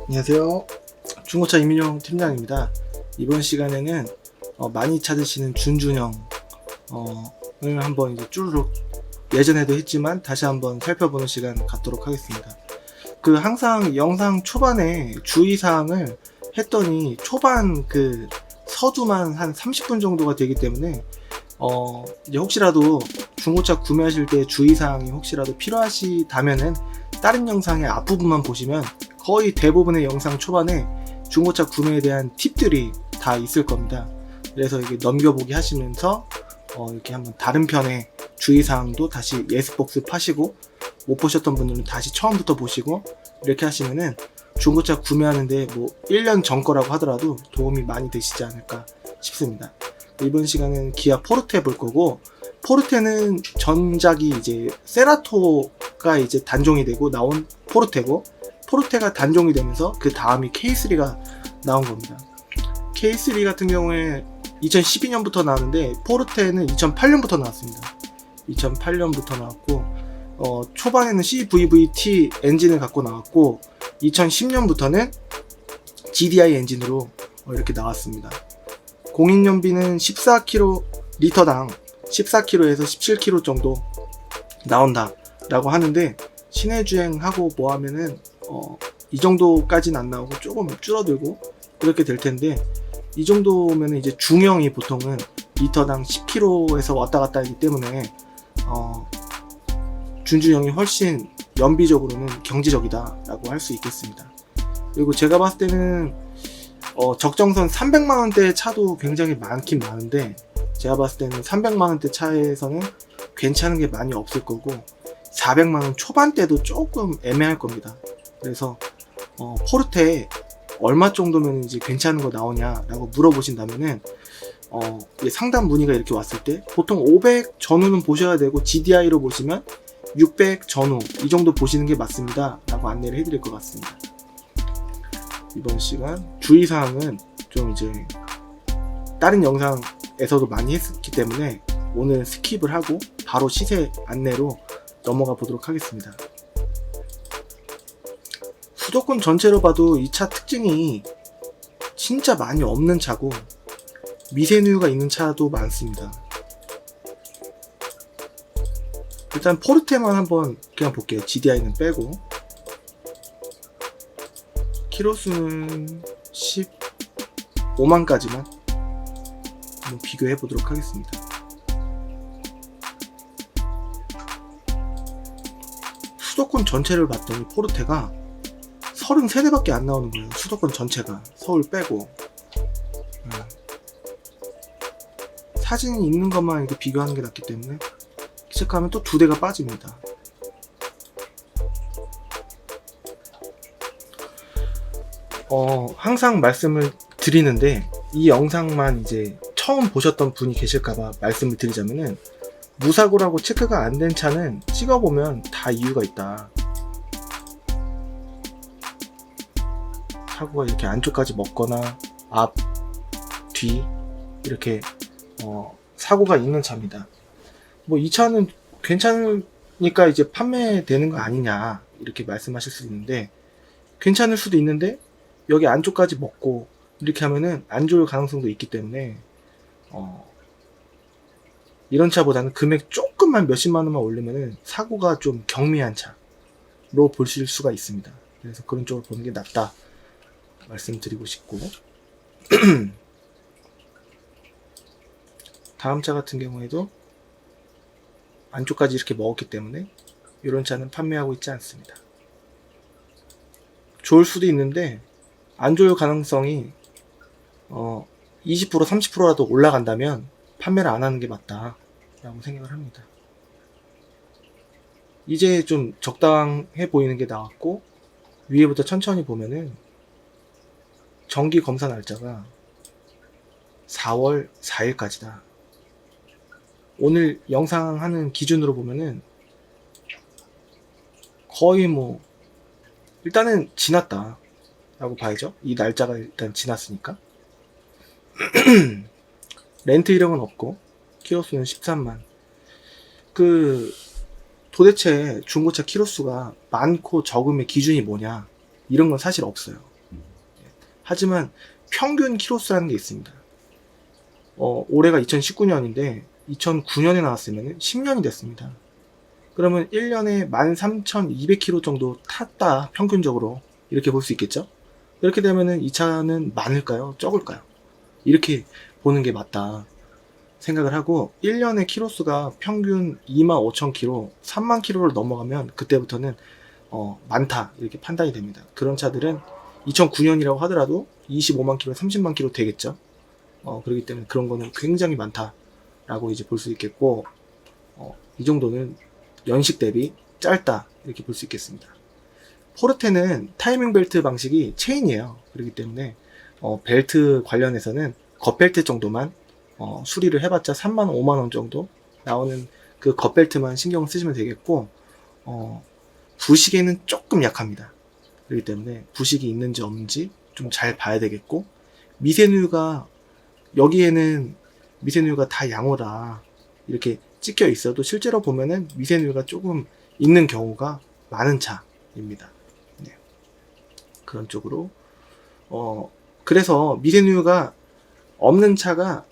안녕하세요. 중고차 이민용 팀장입니다. 이번 시간에는 많이 찾으시는 준준형을 한번 이제 쭈르륵 예전에도 했지만 다시 한번 살펴보는 시간 갖도록 하겠습니다. 항상 영상 초반에 주의사항을 했더니 초반 서두만 한 30분 정도가 되기 때문에 이제 혹시라도 중고차 구매하실 때 주의사항이 혹시라도 필요하시다면은 다른 영상의 앞부분만 보시면 거의 대부분의 영상 초반에 중고차 구매에 대한 팁들이 다 있을 겁니다. 그래서 이게 넘겨보기 하시면서 이렇게 한번 다른 편의 주의사항도 다시 예스복스 파시고 못 보셨던 분들은 다시 처음부터 보시고 이렇게 하시면은 중고차 구매하는데 뭐 1년 전 거라고 하더라도 도움이 많이 되시지 않을까 싶습니다. 이번 시간은 기아 포르테 볼 거고, 포르테는 전작이 이제 세라토가 이제 단종이 되고 나온 포르테고, 포르테가 단종이 되면서 그 다음이 K3가 나온 겁니다. K3 같은 경우에 2012년부터 나왔는데 포르테는 2008년부터 나왔습니다. 2008년부터 나왔고 초반에는 CVVT 엔진을 갖고 나왔고 2010년부터는 GDI 엔진으로 이렇게 나왔습니다. 공인연비는 14km당 14km에서 17km 정도 나온다 라고 하는데, 시내 주행하고 뭐 하면은 이 정도까지는 안 나오고 조금 줄어들고 이렇게 될 텐데, 이 정도면 이제 중형이 보통은 리터당 10km에서 왔다 갔다 하기 때문에 준준형이 훨씬 연비적으로는 경제적이다 라고 할 수 있겠습니다. 그리고 제가 봤을 때는 적정선 300만원대 차도 굉장히 많긴 많은데, 제가 봤을 때는 300만원대 차에서는 괜찮은 게 많이 없을 거고 400만원 초반대도 조금 애매할 겁니다. 그래서 포르테 얼마 정도면 이제 괜찮은 거 나오냐 라고 물어보신다면은 상담 문의가 이렇게 왔을 때 보통 500 전후는 보셔야 되고 GDI로 보시면 600 전후 이 정도 보시는 게 맞습니다 라고 안내를 해드릴 것 같습니다. 이번 시간 주의사항은 좀 이제 다른 영상에서도 많이 했기 때문에 오늘 스킵을 하고 바로 시세 안내로 넘어가 보도록 하겠습니다. 수도권 전체로 봐도 이 차 특징이 진짜 많이 없는 차고 미세누유가 있는 차도 많습니다. 일단 포르테만 한번 그냥 볼게요. GDI는 빼고. 키로수는 15만까지만 한번 비교해 보도록 하겠습니다. 수도권 전체를 봤더니 포르테가 33대밖에 안 나오는 거예요. 수도권 전체가 서울 빼고. 사진이 있는 것만 이렇게 비교하는 게 낫기 때문에 시작하면 또 2대가 빠집니다. 항상 말씀을 드리는데 이 영상만 이제 처음 보셨던 분이 계실까봐 말씀을 드리자면은, 무사고라고 체크가 안 된 차는 찍어보면 다 이유가 있다. 사고가 이렇게 안쪽까지 먹거나 앞, 뒤 이렇게 사고가 있는 차입니다. 뭐 이 차는 괜찮으니까 이제 판매되는 거 아니냐 이렇게 말씀하실 수 있는데, 괜찮을 수도 있는데 여기 안쪽까지 먹고 이렇게 하면은 안 좋을 가능성도 있기 때문에 이런 차보다는 금액 조금만 몇십만 원만 올리면은 사고가 좀 경미한 차로 보실 수가 있습니다. 그래서 그런 쪽으로 보는 게 낫다 말씀드리고 싶고 다음 차 같은 경우에도 안쪽까지 이렇게 먹었기 때문에 이런 차는 판매하고 있지 않습니다. 좋을 수도 있는데 안 좋을 가능성이 20% 30%라도 올라간다면 판매를 안 하는 게 맞다 라고 생각을 합니다. 이제 좀 적당해 보이는 게 나왔고, 위에부터 천천히 보면은 정기 검사 날짜가 4월 4일까지다. 오늘 영상 하는 기준으로 보면은 거의 뭐 일단은 지났다 라고 봐야죠. 이 날짜가 일단 지났으니까. 렌트 이력은 없고 키로수는 13만. 도대체 중고차 키로수가 많고 적음의 기준이 뭐냐 이런 건 사실 없어요. 하지만 평균 키로수라는 게 있습니다. 올해가 2019년인데 2009년에 나왔으면 10년이 됐습니다. 그러면 1년에 13,200km 정도 탔다 평균적으로 이렇게 볼 수 있겠죠. 이렇게 되면은 이 차는 많을까요? 적을까요? 이렇게 보는 게 맞다 생각을 하고, 1년의 키로수가 평균 25,000km, 30,000km를 넘어가면 그때부터는 많다 이렇게 판단이 됩니다. 그런 차들은 2009년이라고 하더라도 25만 km, 30만 km 되겠죠. 그렇기 때문에 그런 거는 굉장히 많다라고 이제 볼 수 있겠고, 이 정도는 연식 대비 짧다 이렇게 볼 수 있겠습니다. 포르테는 타이밍 벨트 방식이 체인이에요. 그렇기 때문에 벨트 관련해서는 겉벨트 정도만 수리를 해봤자 3만 5만 원 정도 나오는 그 겉벨트만 신경을 쓰시면 되겠고, 부식에는 조금 약합니다. 그렇기 때문에 부식이 있는지 없는지 좀 잘 봐야 되겠고, 미세누유가 여기에는 미세누유가 다 양호다 이렇게 찍혀 있어도 실제로 보면은 미세누유가 조금 있는 경우가 많은 차입니다. 네. 그런 쪽으로 그래서 미세누유가 없는 차가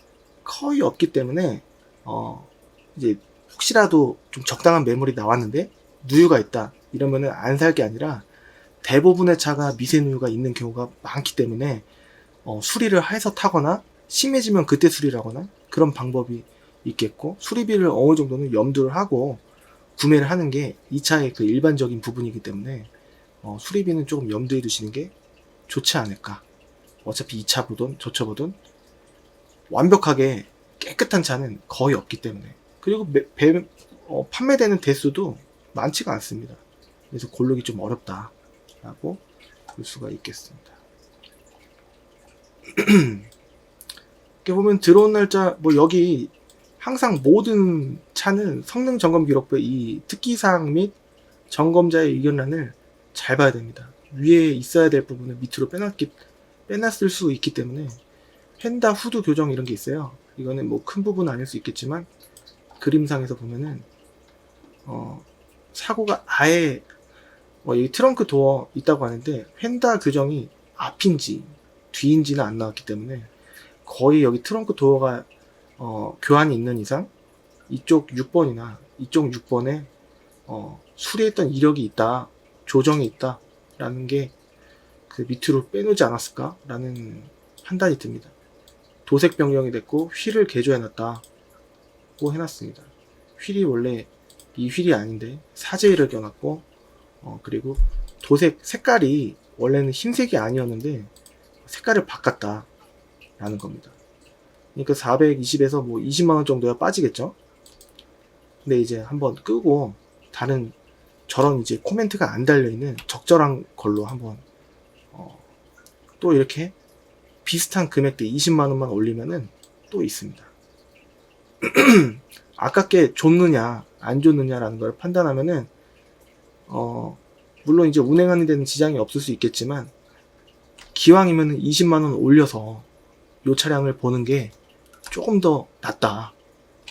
거의 없기 때문에 이제 혹시라도 좀 적당한 매물이 나왔는데 누유가 있다 이러면은 안 살 게 아니라, 대부분의 차가 미세누유가 있는 경우가 많기 때문에 수리를 해서 타거나 심해지면 그때 수리를 하거나 그런 방법이 있겠고, 수리비를 어느 정도는 염두를 하고 구매를 하는 게 이 차의 그 일반적인 부분이기 때문에 수리비는 조금 염두에 두시는 게 좋지 않을까. 어차피 이 차 보든 저 차 보든 완벽하게 깨끗한 차는 거의 없기 때문에, 그리고 판매되는 대수도 많지가 않습니다. 그래서 고르기 좀 어렵다라고 볼 수가 있겠습니다. 이렇게 보면 들어온 날짜, 여기 항상 모든 차는 성능 점검 기록부에 이 특기사항 및 점검자의 의견란을 잘 봐야 됩니다. 위에 있어야 될 부분을 밑으로 빼놨을 수 있기 때문에, 휀다 후드 교정 이런 게 있어요. 이거는 큰 부분은 아닐 수 있겠지만 그림상에서 보면은 사고가 아예 여기 트렁크 도어 있다고 하는데 휀다 교정이 앞인지 뒤인지는 안 나왔기 때문에, 거의 여기 트렁크 도어가 교환이 있는 이상 이쪽 6번이나 이쪽 6번에 수리했던 이력이 있다, 조정이 있다 라는 게 그 밑으로 빼놓지 않았을까 라는 판단이 듭니다. 도색 변경이 됐고 휠을 개조해놨다고 해놨습니다. 휠이 원래 이 휠이 아닌데 사제일을 껴놨고, 그리고 도색 색깔이 원래는 흰색이 아니었는데 색깔을 바꿨다 라는 겁니다. 그러니까 420에서 20만원 정도야 빠지겠죠. 근데 이제 한번 끄고 다른 저런 이제 코멘트가 안 달려있는 적절한 걸로 한번 또 이렇게 비슷한 금액대 20만원만 올리면은 또 있습니다. 아깝게 줬느냐 안 줬느냐라는 걸 판단하면은 물론 이제 운행하는 데는 지장이 없을 수 있겠지만, 기왕이면 20만원 올려서 이 차량을 보는 게 조금 더 낫다.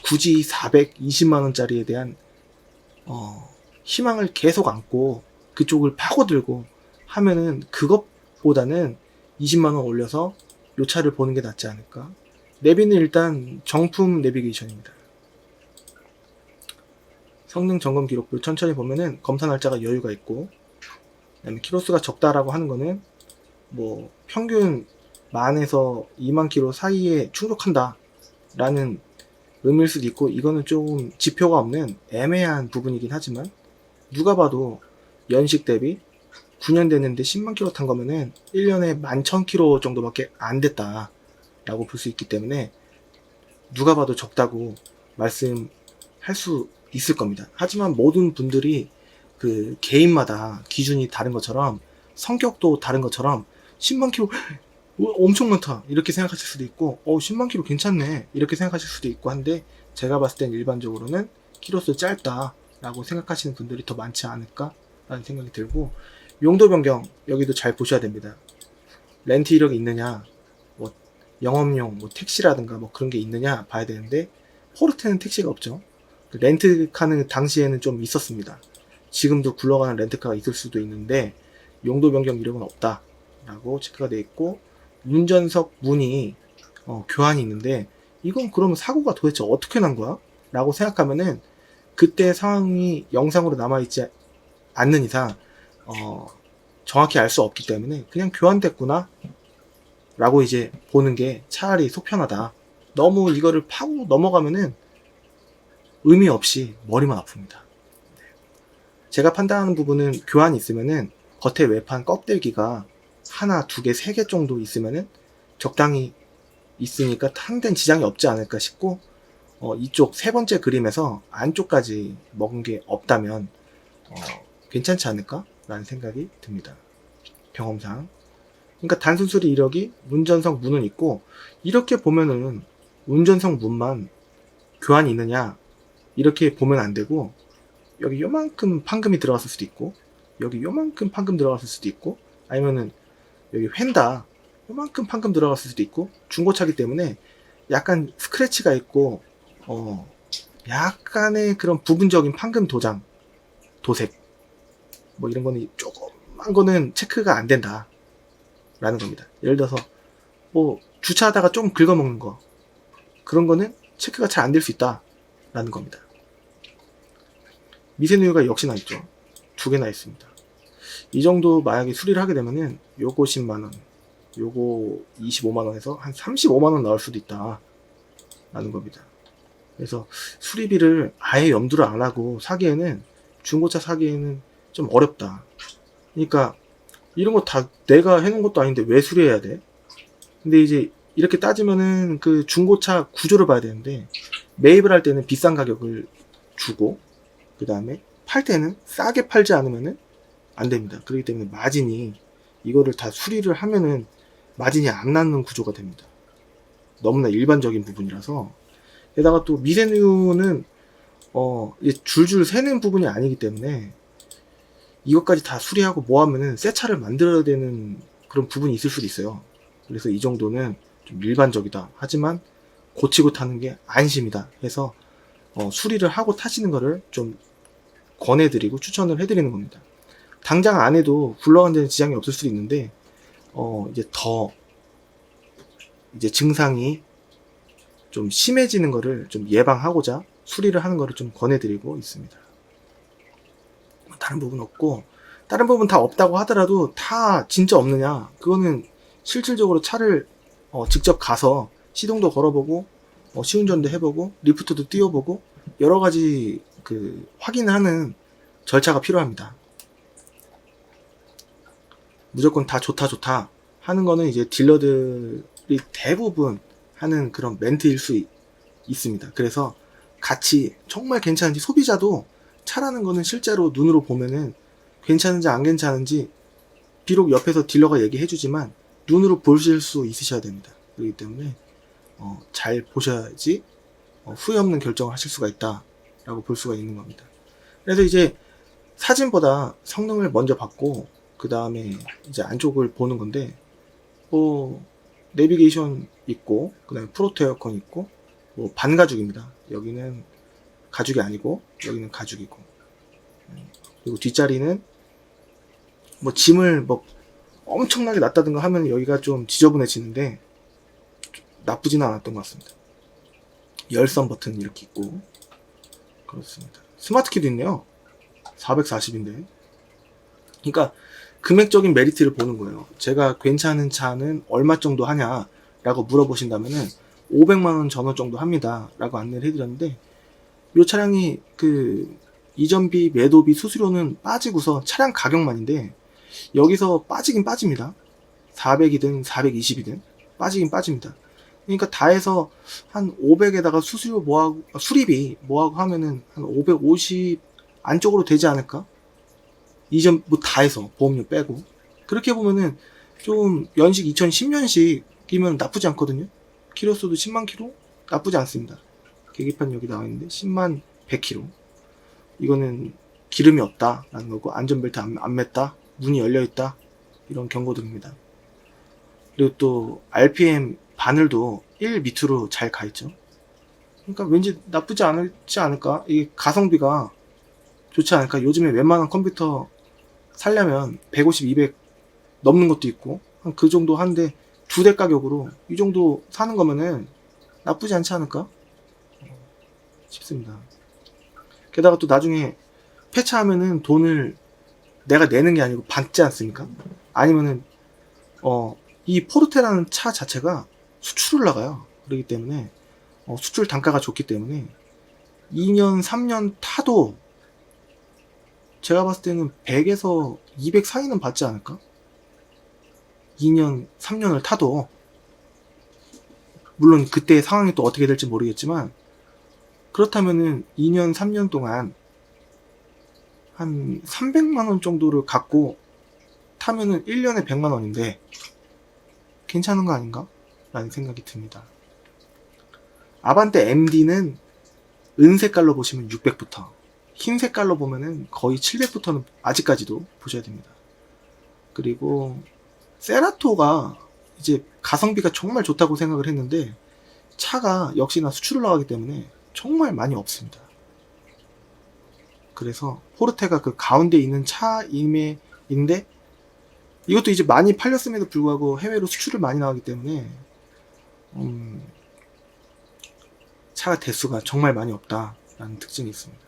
굳이 420만원짜리에 대한 희망을 계속 안고 그쪽을 파고들고 하면은 그것보다는 20만원 올려서 이 차를 보는 게 낫지 않을까. 내비는 일단 정품 내비게이션입니다. 성능 점검 기록부 천천히 보면은 검사 날짜가 여유가 있고, 그다음에 키로수가 적다라고 하는 거는 평균 10,000에서 20,000km 사이에 충족한다 라는 의미일 수도 있고, 이거는 조금 지표가 없는 애매한 부분이긴 하지만, 누가 봐도 연식 대비 9년 됐는데 100,000km 탄 거면은 1년에 11,000km 정도밖에 안 됐다 라고 볼 수 있기 때문에 누가 봐도 적다고 말씀할 수 있을 겁니다. 하지만 모든 분들이 그 개인마다 기준이 다른 것처럼, 성격도 다른 것처럼 10만 km 엄청 많다 이렇게 생각하실 수도 있고, 10만 km 괜찮네 이렇게 생각하실 수도 있고 한데, 제가 봤을 땐 일반적으로는 키로수 짧다 라고 생각하시는 분들이 더 많지 않을까 라는 생각이 들고, 용도 변경 여기도 잘 보셔야 됩니다. 렌트 이력이 있느냐, 영업용 택시라든가 그런 게 있느냐 봐야 되는데, 포르테는 택시가 없죠. 렌트카는 당시에는 좀 있었습니다. 지금도 굴러가는 렌트카가 있을 수도 있는데, 용도 변경 이력은 없다 라고 체크가 되어 있고, 운전석 문이 교환이 있는데, 이건 그러면 사고가 도대체 어떻게 난 거야? 라고 생각하면은 그때 상황이 영상으로 남아있지 않는 이상 정확히 알 수 없기 때문에 그냥 교환됐구나 라고 이제 보는 게 차라리 속 편하다. 너무 이거를 파고 넘어가면은 의미 없이 머리만 아픕니다. 제가 판단하는 부분은 교환이 있으면은 겉에 외판 껍데기가 하나, 두 개, 세 개 정도 있으면은 적당히 있으니까 상대는 지장이 없지 않을까 싶고, 이쪽 세 번째 그림에서 안쪽까지 먹은 게 없다면 괜찮지 않을까? 라는 생각이 듭니다. 경험상. 그러니까 단순 수리 이력이 운전석 문은 있고, 이렇게 보면은 운전석 문만 교환이 있느냐 이렇게 보면 안 되고, 여기 요만큼 판금이 들어갔을 수도 있고, 여기 요만큼 판금 들어갔을 수도 있고, 아니면은 여기 휀다 요만큼 판금 들어갔을 수도 있고, 중고차기 때문에 약간 스크래치가 있고 약간의 그런 부분적인 판금 도장, 도색 뭐 이런 거는 조금만 거는 체크가 안 된다 라는 겁니다. 예를 들어서 뭐 주차하다가 좀 긁어먹는 거, 그런 거는 체크가 잘 안 될 수 있다 라는 겁니다. 미세누유가 역시나 있죠. 두 개나 있습니다. 이 정도 만약에 수리를 하게 되면은 요거 10만원, 요거 25만원에서 한 35만원 나올 수도 있다 라는 겁니다. 그래서 수리비를 아예 염두를 안 하고 사기에는, 중고차 사기에는 좀 어렵다. 그러니까 이런 거 다 내가 해놓은 것도 아닌데 왜 수리해야 돼? 근데 이제 이렇게 따지면은 그 중고차 구조를 봐야 되는데, 매입을 할 때는 비싼 가격을 주고, 그 다음에 팔 때는 싸게 팔지 않으면은 안 됩니다. 그렇기 때문에 마진이, 이거를 다 수리를 하면은 마진이 안 나는 구조가 됩니다. 너무나 일반적인 부분이라서. 게다가 또 미세누유는 줄줄 새는 부분이 아니기 때문에 이것까지 다 수리하고 뭐 하면은 새 차를 만들어야 되는 그런 부분이 있을 수도 있어요. 그래서 이 정도는 좀 일반적이다. 하지만 고치고 타는 게 안심이다 해서 수리를 하고 타시는 거를 좀 권해드리고 추천을 해드리는 겁니다. 당장 안 해도 굴러가는 데는 지장이 없을 수도 있는데 이제 증상이 좀 심해지는 거를 좀 예방하고자 수리를 하는 거를 좀 권해드리고 있습니다. 다른 부분 없고, 다른 부분 다 없다고 하더라도 다 진짜 없느냐, 그거는 실질적으로 차를 직접 가서 시동도 걸어보고 시운전도 해보고 리프트도 띄워보고 여러 가지 그 확인하는 절차가 필요합니다. 무조건 다 좋다 하는 거는 이제 딜러들이 대부분 하는 그런 멘트일 수 있습니다. 그래서 같이 정말 괜찮은지, 소비자도 차라는 거는 실제로 눈으로 보면은 괜찮은지 안 괜찮은지 비록 옆에서 딜러가 얘기해주지만 눈으로 보실 수 있으셔야 됩니다. 그렇기 때문에 잘 보셔야지 후회 없는 결정을 하실 수가 있다 라고 볼 수가 있는 겁니다. 그래서 이제 사진보다 성능을 먼저 받고 그 다음에 이제 안쪽을 보는 건데, 내비게이션 있고, 그 다음에 프로토 에어컨 있고, 반가죽입니다. 여기는 가죽이 아니고 여기는 가죽이고, 그리고 뒷자리는 짐을 엄청나게 놨다든가 하면 여기가 좀 지저분해지는데 나쁘지는 않았던 것 같습니다. 열선 버튼 이렇게 있고 그렇습니다. 스마트키도 있네요. 440인데. 그러니까 금액적인 메리트를 보는 거예요. 제가 괜찮은 차는 얼마 정도 하냐 라고 물어보신다면은 500만원 전후 정도 합니다 라고 안내를 해드렸는데, 이 차량이 그 이전비, 매도비, 수수료는 빠지고서 차량 가격만인데 여기서 빠지긴 빠집니다. 400이든 420이든 빠지긴 빠집니다. 그러니까 다 해서 한 500에다가 수수료 뭐하고 수리비 뭐하고 하면은 한 550 안쪽으로 되지 않을까? 이전 다 해서 보험료 빼고. 그렇게 보면은 좀 연식 2010년식이면 나쁘지 않거든요. 키로수도 10만 키로 나쁘지 않습니다. 계기판 여기 나와 있는데 10만 100km. 이거는 기름이 없다 라는 거고, 안전벨트 안 맸다, 문이 열려있다, 이런 경고등입니다. 그리고 또 RPM 바늘도 1 밑으로 잘 가있죠. 그러니까 왠지 나쁘지 않지 않을까? 이게 가성비가 좋지 않을까? 요즘에 웬만한 컴퓨터 살려면 150, 200 넘는 것도 있고 한 그 정도 하는데 2대 가격으로 이 정도 사는 거면은 나쁘지 않지 않을까 싶습니다. 게다가 또 나중에 폐차하면은 돈을 내가 내는 게 아니고 받지 않습니까? 아니면은 이 포르테라는 차 자체가 수출을 나가요. 그렇기 때문에 수출 단가가 좋기 때문에 2년, 3년 타도 제가 봤을 때는 100에서 200 사이는 받지 않을까? 2년, 3년을 타도 물론 그때 상황이 또 어떻게 될지 모르겠지만 그렇다면은 2년, 3년 동안 한 300만원 정도를 갖고 타면은 1년에 100만원인데 괜찮은 거 아닌가? 라는 생각이 듭니다. 아반떼 MD는 은색깔로 보시면 600부터 흰색깔로 보면은 거의 700부터는 아직까지도 보셔야 됩니다. 그리고 세라토가 이제 가성비가 정말 좋다고 생각을 했는데 차가 역시나 수출을 나가기 때문에 정말 많이 없습니다. 그래서 포르테가 그 가운데 있는 차임인데 이것도 이제 많이 팔렸음에도 불구하고 해외로 수출을 많이 나가기 때문에 차가 대수가 정말 많이 없다라는 특징이 있습니다.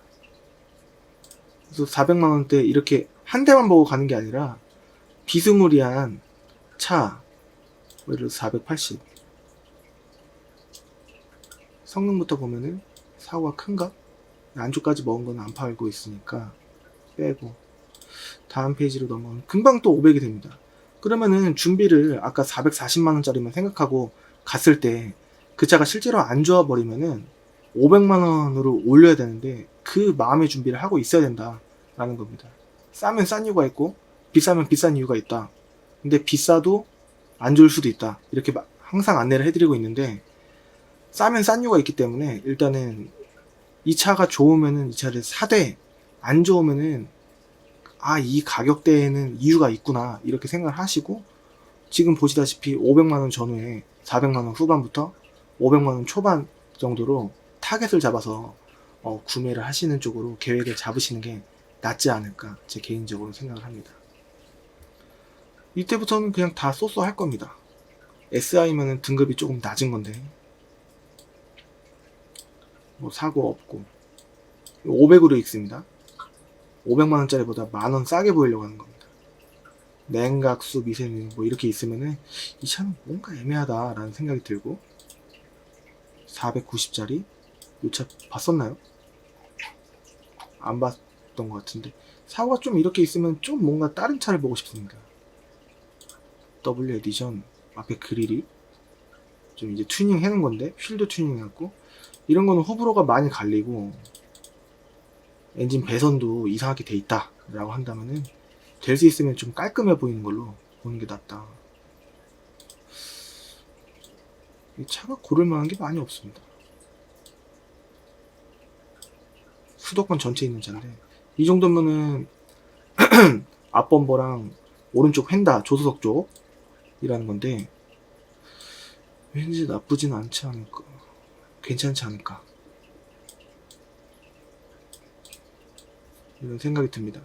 그래서 400만원대 이렇게 한 대만 보고 가는 게 아니라 비스무리한 차, 예를 들어 480 성능부터 보면은 사고가 큰가? 안쪽까지 먹은 건 안 팔고 있으니까 빼고 다음 페이지로 넘어가면 금방 또 500이 됩니다. 그러면은 준비를 아까 440만원짜리만 생각하고 갔을 때 그 차가 실제로 안 좋아 버리면은 500만원으로 올려야 되는데 그 마음의 준비를 하고 있어야 된다라는 겁니다. 싸면 싼 이유가 있고 비싸면 비싼 이유가 있다. 근데 비싸도 안 좋을 수도 있다. 이렇게 항상 안내를 해드리고 있는데 싸면 싼 이유가 있기 때문에 일단은 이 차가 좋으면은 이 차를 사되 안 좋으면은 이 가격대에는 이유가 있구나 이렇게 생각을 하시고 지금 보시다시피 500만원 전후에 400만원 후반부터 500만원 초반 정도로 타겟을 잡아서 구매를 하시는 쪽으로 계획을 잡으시는 게 낫지 않을까 제 개인적으로 생각을 합니다. 이때부터는 그냥 다 쏘쏘 할 겁니다. SI면은 등급이 조금 낮은 건데 뭐 사고 없고 500으로 있습니다. 500만원짜리보다 만원 싸게 보이려고 하는 겁니다. 냉각수, 미세누 뭐 이렇게 있으면은 이 차는 뭔가 애매하다라는 생각이 들고 490짜리 이 차 봤었나요? 안 봤던 것 같은데 사고가 좀 이렇게 있으면 좀 뭔가 다른 차를 보고 싶습니다. W 에디션 앞에 그릴이 좀 이제 튜닝 해놓은 건데 휠도 튜닝 해갖고 이런 거는 호불호가 많이 갈리고 엔진 배선도 이상하게 돼 있다 라고 한다면은 될 수 있으면 좀 깔끔해 보이는 걸로 보는 게 낫다. 이 차가 고를 만한 게 많이 없습니다. 수도권 전체 있는 차인데 이 정도면은 앞범버랑 오른쪽 휀다 조수석 쪽이라는 건데 왠지 나쁘진 않지 않을까, 괜찮지 않을까 이런 생각이 듭니다.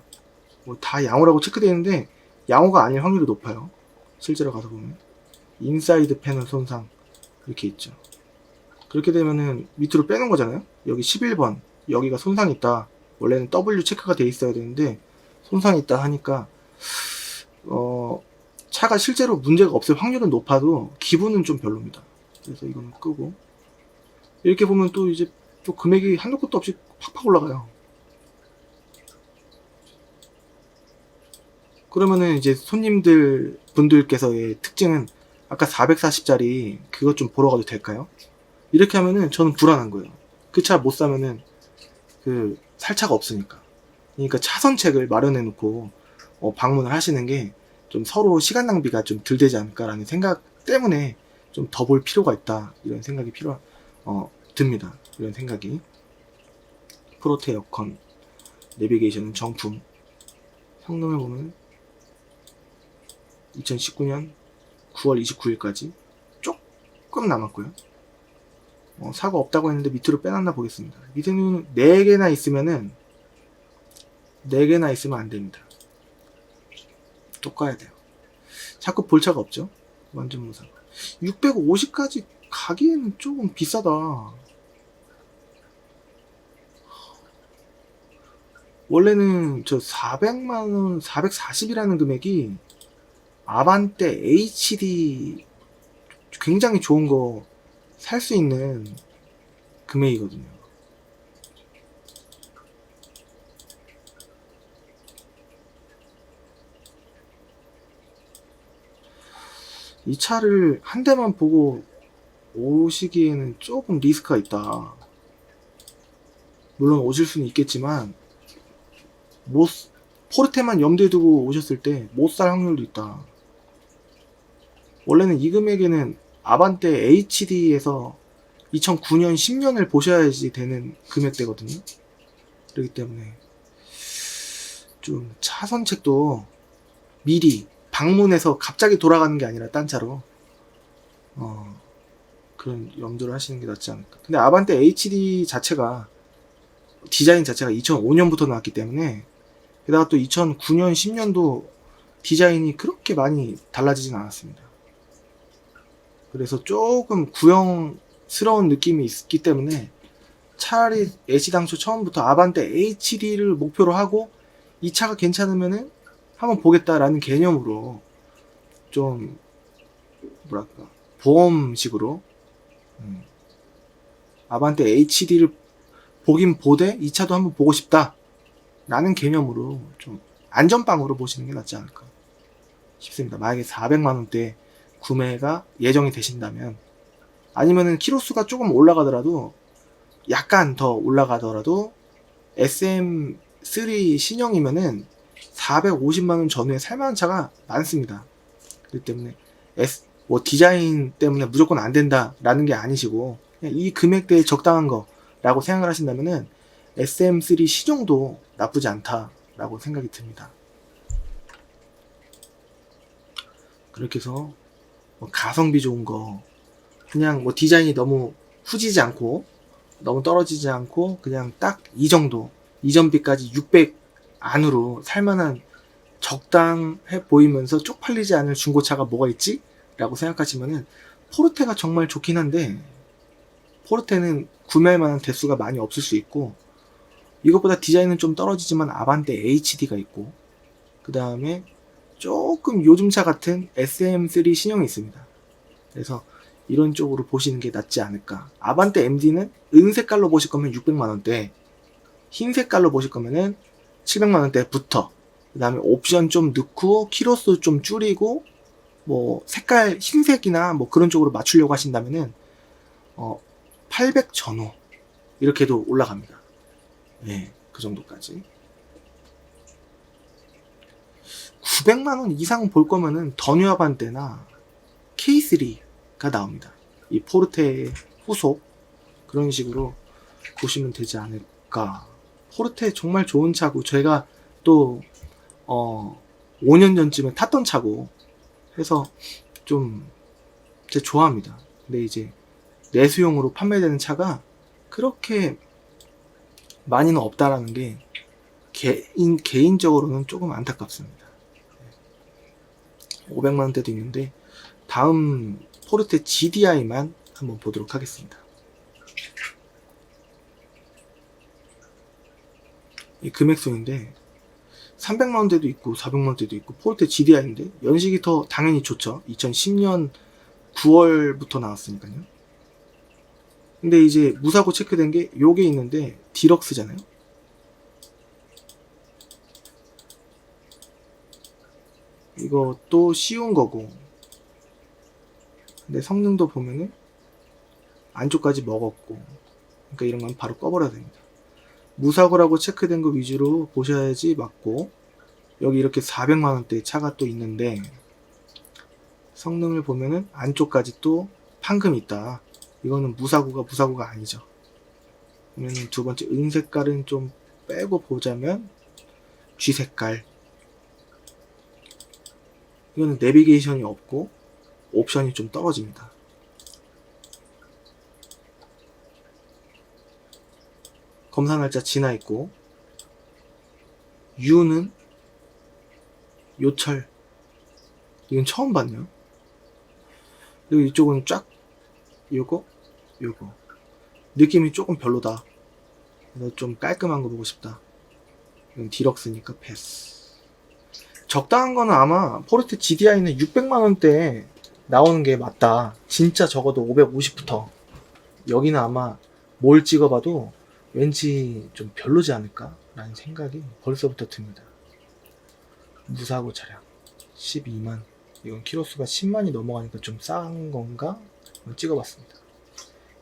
뭐 다 양호라고 체크되어 있는데 양호가 아닐 확률이 높아요. 실제로 가서 보면 인사이드 패널 손상 이렇게 있죠. 그렇게 되면은 밑으로 빼는 거잖아요. 여기 11번 여기가 손상이 있다. 원래는 W 체크가 돼 있어야 되는데 손상이 있다 하니까 차가 실제로 문제가 없을 확률은 높아도 기분은 좀 별로입니다. 그래서 이거는 끄고 이렇게 보면 또 이제 또 금액이 한도 끝도 없이 팍팍 올라가요. 그러면은 이제 손님들 분들께서의 특징은 아까 440짜리 그것 좀 보러 가도 될까요? 이렇게 하면은 저는 불안한 거예요. 그 차 못 사면은 그 살 차가 없으니까. 그러니까 차선책을 마련해 놓고 방문을 하시는 게 좀 서로 시간 낭비가 좀 덜 되지 않을까라는 생각 때문에 좀 더 볼 필요가 있다 이런 생각이 듭니다. 이런 생각이. 프로테 에어컨 내비게이션은 정품. 성능을 보면 2019년 9월 29일까지 조금 남았고요. 사고 없다고 했는데 밑으로 빼놨나 보겠습니다. 밑에는 4개나 있으면 안 됩니다. 또 꺼야 돼요. 자꾸 볼 차가 없죠. 완전 무사고. 650까지 가기에는 조금 비싸다. 원래는 저 400만원, 440이라는 금액이 아반떼 HD 굉장히 좋은 거 살 수 있는 금액이거든요. 이 차를 한 대만 보고 오시기에는 조금 리스크가 있다. 물론 오실 수는 있겠지만 포르테만 염두에 두고 오셨을 때 못 살 확률도 있다. 원래는 이 금액에는 아반떼 HD에서 2009년 10년을 보셔야지 되는 금액대거든요. 그렇기 때문에 좀 차 선책도 미리 방문해서 갑자기 돌아가는 게 아니라 딴 차로 그런 염두를 하시는 게 낫지 않을까. 근데 아반떼 HD 자체가 디자인 자체가 2005년부터 나왔기 때문에, 게다가 또 2009년 10년도 디자인이 그렇게 많이 달라지진 않았습니다. 그래서 조금 구형스러운 느낌이 있기 때문에 차라리 애시당초 처음부터 아반떼 HD를 목표로 하고 이 차가 괜찮으면은 한번 보겠다라는 개념으로 좀 뭐랄까 보험식으로 아반떼 HD를 보긴 보되 이 차도 한번 보고 싶다 라는 개념으로 좀 안전빵으로 보시는 게 낫지 않을까 싶습니다. 만약에 400만원대 구매가 예정이 되신다면, 아니면은 키로수가 조금 올라가더라도 약간 더 올라가더라도 SM3 신형이면은 450만원 전후에 살만한 차가 많습니다. 그렇기 때문에 뭐 디자인 때문에 무조건 안 된다라는 게 아니시고 그냥 이 금액대에 적당한 거라고 생각을 하신다면은 SM3 시종도 나쁘지 않다라고 생각이 듭니다. 그렇게 해서 뭐 가성비 좋은 거, 그냥 뭐 디자인이 너무 후지지 않고 너무 떨어지지 않고 그냥 딱 이 정도, 이전비까지 600 안으로 살만한 적당해 보이면서 쪽팔리지 않을 중고차가 뭐가 있지? 라고 생각하시면은 포르테가 정말 좋긴 한데, 포르테는 구매할 만한 대수가 많이 없을 수 있고, 이것보다 디자인은 좀 떨어지지만 아반떼 HD가 있고, 그 다음에 조금 요즘 차 같은 SM3 신형이 있습니다. 그래서 이런 쪽으로 보시는 게 낫지 않을까. 아반떼 MD는 은색깔로 보실 거면 600만원대, 흰색깔로 보실 거면은 700만원대부터, 그 다음에 옵션 좀 넣고 키로수 좀 줄이고 뭐 색깔 흰색이나 뭐 그런 쪽으로 맞추려고 하신다면은 800 전후 이렇게도 올라갑니다. 네, 그 정도까지. 900만원 이상 볼 거면은 더뉴 아반떼나 K3가 나옵니다. 이 포르테의 후속, 그런 식으로 보시면 되지 않을까. 포르테 정말 좋은 차고, 제가 또 5년 전쯤에 탔던 차고 해서 좀 제가 좋아합니다. 근데 이제 내수용으로 판매되는 차가 그렇게 많이는 없다라는 게 개인적으로는 조금 안타깝습니다. 500만원대도 있는데, 다음 포르테 GDI만 한번 보도록 하겠습니다. 이 금액송인데 300만원대도 있고 400만원대도 있고 포르테 GDI인데 연식이 더 당연히 좋죠. 2010년 9월부터 나왔으니까요. 근데 이제 무사고 체크된 게 요게 있는데 디럭스잖아요. 이것도 쉬운 거고, 근데 성능도 보면은 안쪽까지 먹었고, 그러니까 이런 건 바로 꺼버려야 됩니다. 무사고라고 체크된 거 위주로 보셔야지 맞고, 여기 이렇게 400만원대 차가 또 있는데 성능을 보면은 안쪽까지 또 판금이 있다. 이거는 무사고가 아니죠. 그러면 두 번째 은색깔은 좀 빼고 보자면 G색깔, 이거는 내비게이션이 없고 옵션이 좀 떨어집니다. 검사 날짜 지나 있고, U는 요철 이건 처음 봤네요. 그리고 이쪽은 쫙 요거 느낌이 조금 별로다. 그래서 좀 깔끔한 거 보고 싶다. 이건 디럭스니까 패스. 적당한 거는 아마 포르테 GDI는 600만원대에 나오는 게 맞다. 진짜 적어도 550부터. 여기는 아마 뭘 찍어봐도 왠지 좀 별로지 않을까 라는 생각이 벌써부터 듭니다. 무사고 차량 12만. 이건 키로수가 10만이 넘어가니까 좀 싼 건가? 한번 찍어봤습니다.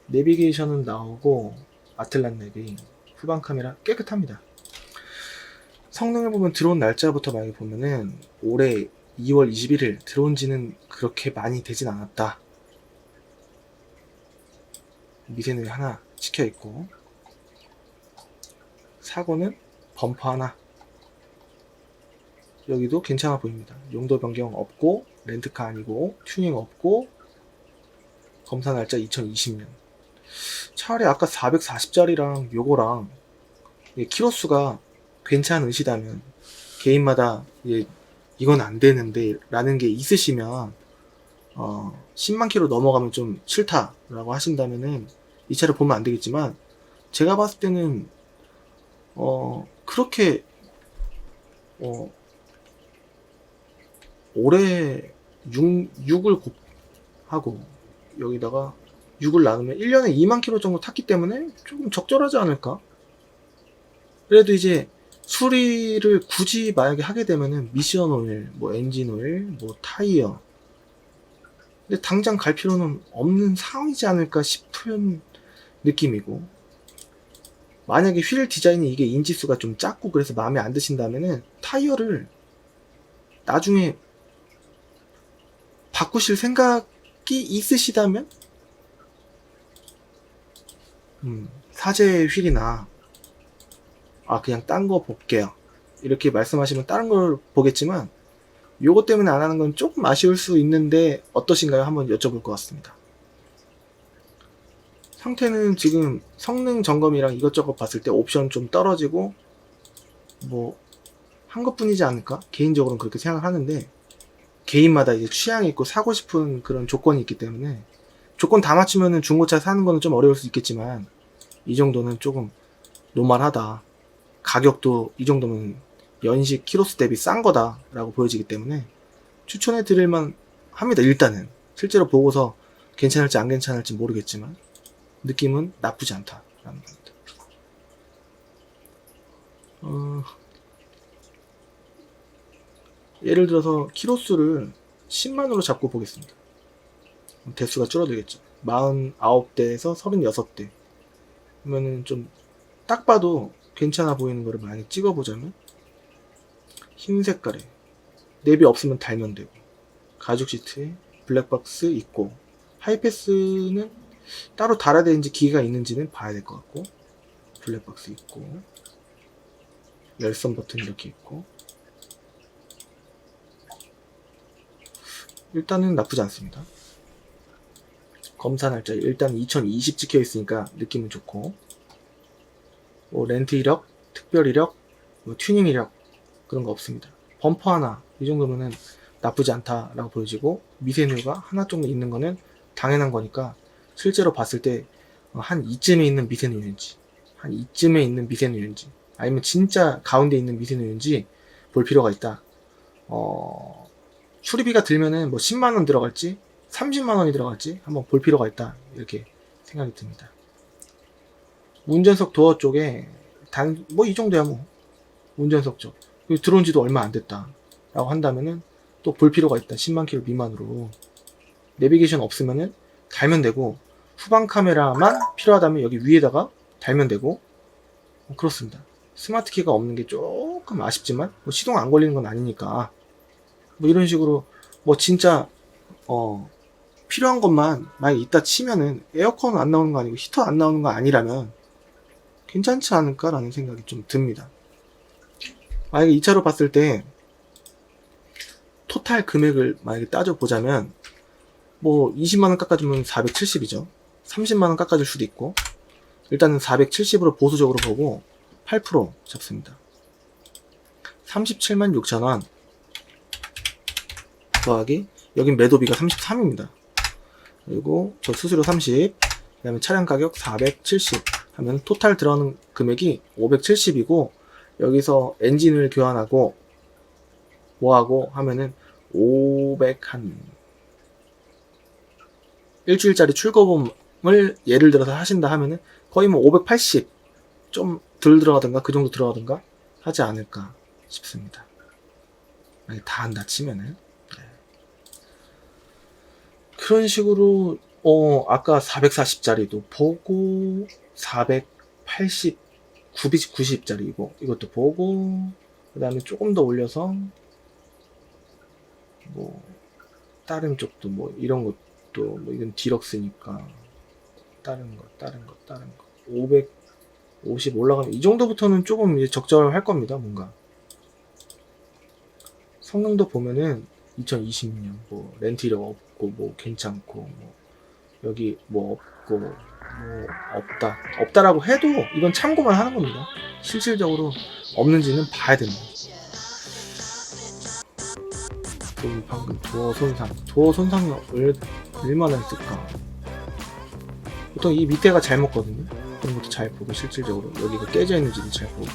내비게이션은 나오고 아틀란 내비, 후방 카메라 깨끗합니다. 성능을 보면 들어온 날짜부터 만약에 보면은 올해 2월 21일 들어온 지는 그렇게 많이 되진 않았다. 미세누이 하나 찍혀 있고, 사고는 범퍼 하나. 여기도 괜찮아 보입니다. 용도 변경 없고, 렌트카 아니고, 튜닝 없고, 검사 날짜 2020년. 차라리 아까 440짜리랑 요거랑 키로수가 괜찮으시다면, 개인마다 이건 안 되는데 라는 게 있으시면 10만 킬로 넘어가면 좀 싫다라고 하신다면은 이 차를 보면 안 되겠지만, 제가 봤을 때는 그렇게 올해 6을 곱하고 여기다가 6을 나누면 1년에 2만 킬로 정도 탔기 때문에 조금 적절하지 않을까? 그래도 이제 수리를 굳이 만약에 하게 되면은 미션 오일, 뭐 엔진 오일, 뭐 타이어, 근데 당장 갈 필요는 없는 상황이지 않을까 싶은 느낌이고, 만약에 휠 디자인이 이게 인치수가 좀 작고 그래서 마음에 안 드신다면은 타이어를 나중에 바꾸실 생각이 있으시다면 사제 휠이나 그냥 딴 거 볼게요 이렇게 말씀하시면 다른 걸 보겠지만, 요거 때문에 안 하는 건 조금 아쉬울 수 있는데 어떠신가요? 한번 여쭤볼 것 같습니다. 상태는 지금 성능 점검이랑 이것저것 봤을 때 옵션 좀 떨어지고 뭐 한 것뿐이지 않을까? 개인적으로는 그렇게 생각을 하는데, 개인마다 이제 취향이 있고 사고 싶은 그런 조건이 있기 때문에 조건 다 맞추면은 중고차 사는 거는 좀 어려울 수 있겠지만, 이 정도는 조금 노멀하다. 가격도 이 정도면 연식 키로수 대비 싼 거다 라고 보여지기 때문에 추천해 드릴만 합니다. 일단은 실제로 보고서 괜찮을지 안 괜찮을지 모르겠지만 느낌은 나쁘지 않다 라는 겁니다. 예를 들어서 키로수를 10만으로 잡고 보겠습니다. 대수가 줄어들겠죠. 49대에서 36대 그러면은 좀 딱 봐도 괜찮아 보이는 거를 많이 찍어보자면, 흰 색깔에 내비 없으면 달면 되고, 가죽 시트에 블랙박스 있고, 하이패스는 따로 달아야 되는지 기계가 있는지는 봐야 될 것 같고, 블랙박스 있고, 열선 버튼 이렇게 있고, 일단은 나쁘지 않습니다. 검사 날짜 일단 2020 찍혀 있으니까 느낌은 좋고, 뭐 렌트 이력, 특별 이력, 뭐 튜닝 이력 그런 거 없습니다. 범퍼 하나 이 정도면은 나쁘지 않다라고 보여지고, 미세누유가 하나 정도 있는 거는 당연한 거니까 실제로 봤을 때 한 이쯤에 있는 미세누유인지, 한 이쯤에 있는 미세누유인지, 아니면 진짜 가운데 있는 미세누유인지 볼 필요가 있다. 수리비가 들면은 뭐 10만원 들어갈지 30만원이 들어갈지 한번 볼 필요가 있다, 이렇게 생각이 듭니다. 운전석 도어 쪽에 뭐 이 정도야 뭐. 운전석 쪽 들어온 지도 얼마 안 됐다 라고 한다면은 또 볼 필요가 있다. 10만 킬로 미만으로. 내비게이션 없으면은 달면 되고, 후방 카메라만 필요하다면 여기 위에다가 달면 되고, 그렇습니다. 스마트 키가 없는 게 조금 아쉽지만 뭐 시동 안 걸리는 건 아니니까 뭐 이런 식으로 뭐 진짜 필요한 것만 만약에 있다 치면은, 에어컨 안 나오는 거 아니고 히터 안 나오는 거 아니라면 괜찮지 않을까라는 생각이 좀 듭니다. 만약에 이 차로 봤을 때 토탈 금액을 만약에 따져보자면, 뭐 20만원 깎아주면 470이죠. 30만원 깎아줄 수도 있고, 일단은 470으로 보수적으로 보고 8% 잡습니다. 37만 6천원. 더하기 여긴 매도비가 33입니다. 그리고 저 수수료 30, 그 다음에 차량 가격 470 하면 토탈 들어가는 금액이 570이고, 여기서 엔진을 교환하고 뭐하고 하면은 500한 일주일짜리 출고금을 예를 들어서 하신다 하면은 거의 뭐 580 좀 덜 들어가든가 그 정도 들어가든가 하지 않을까 싶습니다. 만약 다 한다 치면은. 네. 그런 식으로 아까 440짜리도 보고 480 90짜리고 이것도 보고, 그 다음에 조금 더 올려서 뭐 다른 쪽도 뭐 이런 것도 뭐 이건 디럭스니까 다른 거 550 올라가면 이 정도부터는 조금 이제 적절할 겁니다. 뭔가 성능도 보면은 2020년 뭐 렌트이력 없고 뭐 괜찮고 뭐 여기 뭐 없고 뭐 없다라고 해도 이건 참고만 하는 겁니다. 실질적으로 없는지는 봐야 됩니다. 그럼 방금 도어 손상이 얼마나 있을까? 보통 이 밑에가 잘 먹거든요. 그런 것도 잘 보고, 실질적으로 여기가 깨져 있는지도 잘 보고,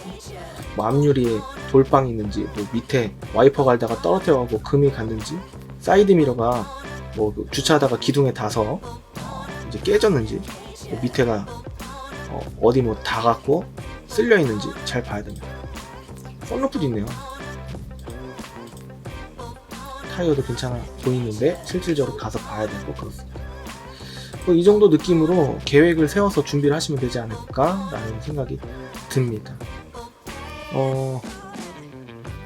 뭐 앞유리에 돌빵이 있는지, 뭐 밑에 와이퍼 갈다가 떨어뜨려가고 금이 갔는지, 사이드 미러가 뭐 주차하다가 기둥에 닿아서 이제 깨졌는지, 뭐 밑에가 어디 뭐 닿았고 쓸려 있는지 잘 봐야 됩니다. 썬루프도 있네요. 타이어도 괜찮아 보이는데 실질적으로 가서 봐야 되고 그렇습니다. 이 정도 느낌으로 계획을 세워서 준비를 하시면 되지 않을까라는 생각이 듭니다.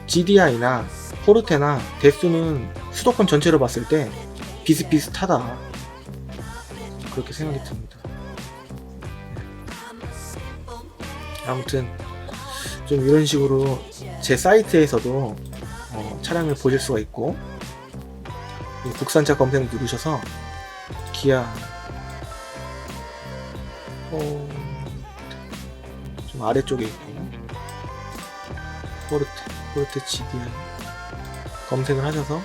GDI나 포르테나 대수는 수도권 전체로 봤을 때 비슷비슷하다, 그렇게 생각이 듭니다. 아무튼 좀 이런 식으로 제 사이트에서도 차량을 보실 수가 있고, 국산차 검색 누르셔서 기아 좀 아래쪽에 있고 포르테 GDI 검색을 하셔서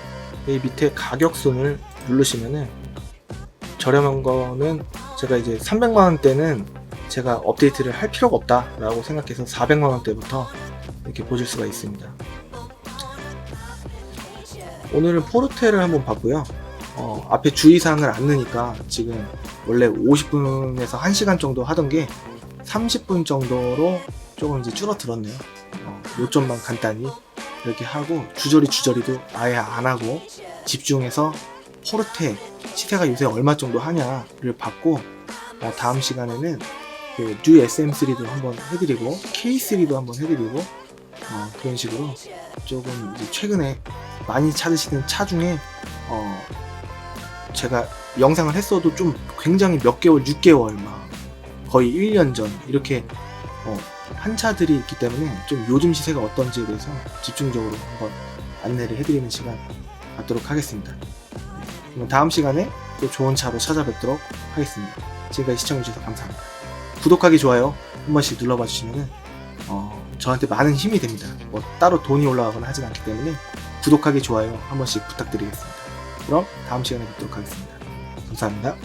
여기 밑에 가격순을 누르시면은 저렴한 거는 제가 이제 300만원대는 제가 업데이트를 할 필요가 없다 라고 생각해서 400만원대부터 이렇게 보실 수가 있습니다. 오늘은 포르테를 한번 봤고요. 앞에 주의사항을 안 넣으니까 지금 원래 50분에서 1시간 정도 하던 게 30분 정도로 조금 이제 줄어들었네요. 요점만 간단히 이렇게 하고, 주저리도 아예 안 하고 집중해서 포르테 시세가 요새 얼마 정도 하냐를 받고, 다음 시간에는 그 뉴 SM3도 한번 해드리고 K3도 한번 해드리고, 그런 식으로 조금 이제 최근에 많이 찾으시는 차 중에 제가 영상을 했어도 좀 굉장히 몇 개월, 6개월 막 거의 1년 전 이렇게 한 차들이 있기 때문에 좀 요즘 시세가 어떤지에 대해서 집중적으로 한번 안내를 해드리는 시간 갖도록 하겠습니다. 그럼 다음 시간에 또 좋은 차로 찾아뵙도록 하겠습니다. 지금까지 시청해주셔서 감사합니다. 구독하기, 좋아요 한 번씩 눌러봐 주시면은 저한테 많은 힘이 됩니다. 뭐 따로 돈이 올라가거나 하진 않기 때문에 구독하기, 좋아요 한 번씩 부탁드리겠습니다. 그럼 다음 시간에 뵙도록 하겠습니다. 감사합니다.